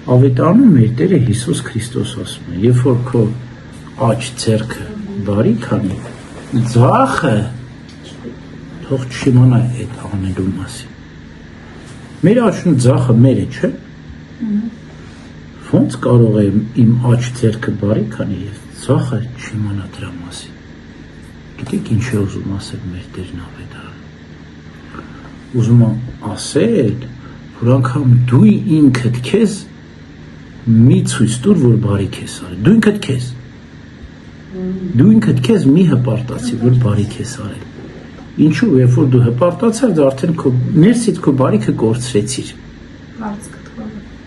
Ավետարանում մեր Տերը Հիսուս Քրիստոս ասում է, երբ որ քո աջ ձեռքը բարի քանի, ձախը թող չիմանա այդ անելու մասին։ Մեր աչն ու ձախը մեր է, չէ՞։ Ոնց կարող է իմ աջ ձեռքը բարի քանի եւ ձախը չիմանա դրա մասին։ Գիտեք ինչ է ուզում ասել մեր Տերն ավետարանում։ Ուզում է ասել, որ անգամ դու ինքդ քեզ մի ցույց տուր, որ բարիք ես արել։ Դու ինքդ քեզ մի հպարտացի, որ բարիք ես արել։ Ինչու, երբ որ դու հպարտացար, դու արդեն քո ներսից քո բարիքը կորցրեցիր։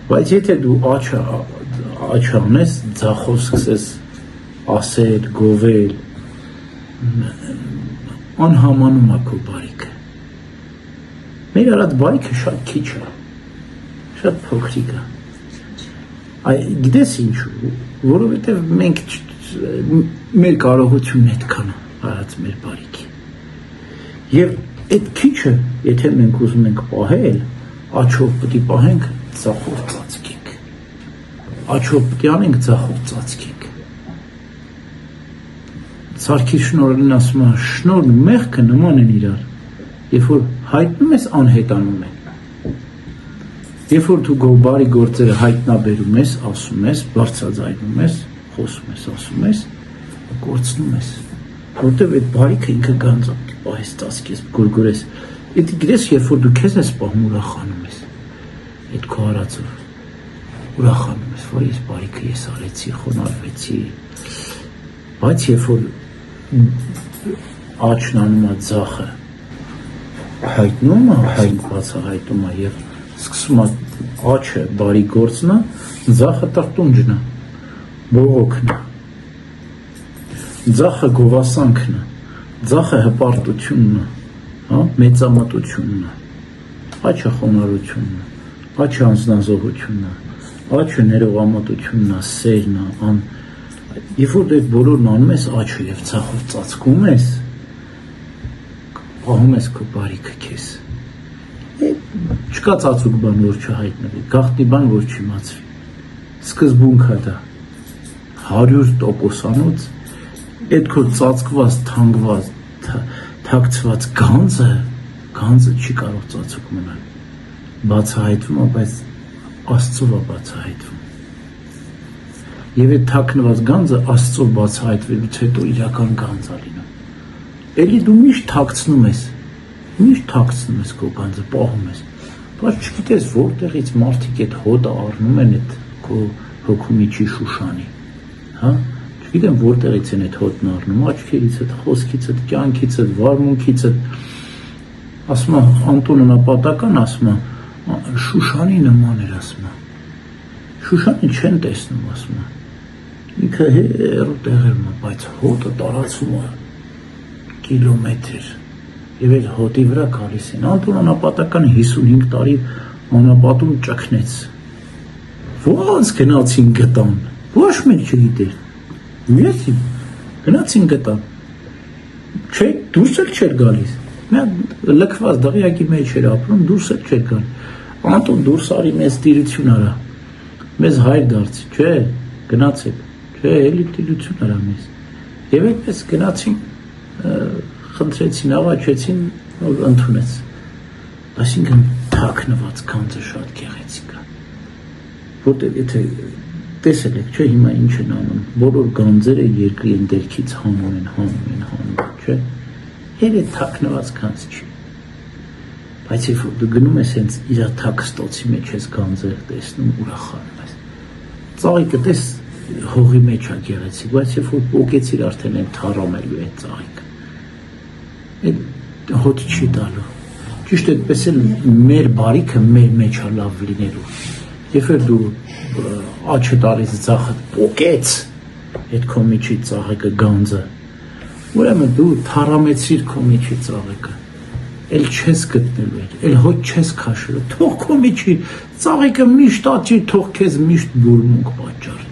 Բայց եթե դու աչ անես, ձախով սկսես ասել, գովել, անհամանում է քո բարիքը։ Մեր արած բարիքը շատ քիչ է, շատ փոքրիկ է։ Գիտես ինչու, որովհետև մենք մեր կարողությունն այդքան արած մեր բարիքի։ Եվ այդ քիչը, եթե մենք ուզում ենք պահել, աչով պետք է պահենք, ձախով ծածկենք։ Աչով պետք է անենք, ձախով ծածկենք։ Սարգիս շնորհն ասում է, շնորհն ու մեղքը նման են իրար, երբ որ հայտնում ես, անհետանում են։ Երբ որ դու քո բարի գործերը հայտնաբերում ես, ասում ես, բարձրաձայնում ես, խոսում ես, ասում ես, կորցնում ես, որտեղ այդ բարիքը ինքը գանձապ պահես, ծածկես, գորգորես։ Այդ գիտես, երբ որ դու քեզ ես պահում, ուրախանում ես, այդ քո արածով, ուրախանում ես, որ ես բարիքը ես արեցի, խոնարհվեցի, բայց երբ որ աչն անում է ձախը, հայտնում է, բացահայտում է եւ սկսում է աչը բարի գործնա, ձախը տրտունջն է, բողոքն է, ձախը գովասանքն է, ձախը հպարտությունն է, մեծամտությունն է, աչը խոնարհությունն է, աչը անձնազոհությունն է, աչը ներողամտությունն է, սերն է, երբ որ դու բոլորն անում ես աչը եւ ձախով ծածկում ես, պահում ես քո բարիքը քեզ։ Չկա ծածուկ բան, որ չհայտնվի, գաղտնի բան, որ չիմացվի։ Սկզբունքը դա 100%-անոց այդ քո ծածկված, թանգված, թաքցված գանձը չի կարող ծածուկ մնալ։ Բացահայտվում է, բայց Աստծով է բացահայտվում։ Եվ այդ թաքնված գանձը Աստծով բացահայտվելուց հետո իրական գանձ է լինում։ Էլի դու միշտ թաքցնում ես քո գանձը, պահում ես, բայց չգիտես որտեղից մարդիկ այդ հոտը առնում են այդ քո հոգու միջի շուշանի, հա, չգիտեմ որտեղից են այդ հոտն առնում, աչքերիցդ, խոսքիցդ, կյանքիցդ, վարմունքիցդ, ասում է Անտոնը նապատական, ասում է շուշանի նման էր, ասում է, շուշանի չեն տեսնում, ասում է, ինքը հեռու տեղերում է, բայց հոտը տարածում է կիլոմետր եւ այդ հոտի վրա գալիս են։ Անտոնը նապատական 55 տարի անապատում ճկնեց։ Ոնց գնացին գտան։ Ոչ մեկ չգիտեր։ Միացի գնացին գտան։ Չէ, դուրս էլ չէր գալիս։ Նա լքված դղյակի մեջ էր ապրում, դուրս էլ չէր գալ։ Անտոն դուրս արի մեզ տիրություն արա։ Մեզ հայր դարձի, չէ, գնացեք։ Չէ, էլի տիրություն արա մեզ։ Եվ այդպես գնացին խնդրեցին, աղաչեցին, որ ընդունեց։ Այսինքն թաքնված գանձը շատ գեղեցիկ է։ Որտեղ եթե տեսել եք, չէ, հիմա ինչ են անում, բոլոր գանձերը երկրի ընդերքից հանում են, չէ։ Երբ թաքնված գանձ չի։ Բայց երբ դու գնում ես հենց իր թաքստոցի մեջ ես գանձերը տեսնում, ուրախանում ես։ Ծաղիկը տես հողի մեջ է գեղեցիկ, բայց երբ որ պոկեցիր արդեն են թառամելու այդ ծաղիկը։ Այդ հոտ չի տալու։ Ճիշտ այդպես էլ մեր բարիքը մեր մեջ է լավ լինելու։ Երբ որ դու աչը տարից ձախը պոկեց, այդ քո միջի ծաղիկը գանձը, ուրեմն դու թառամեցիր քո միջի ծաղիկը, էլ չես գտնելու, էլ հոտ չես քաշելու, թող քո միջի ծաղիկը միշտ աճի, թող քեզ միշտ բուրմունք պատճառ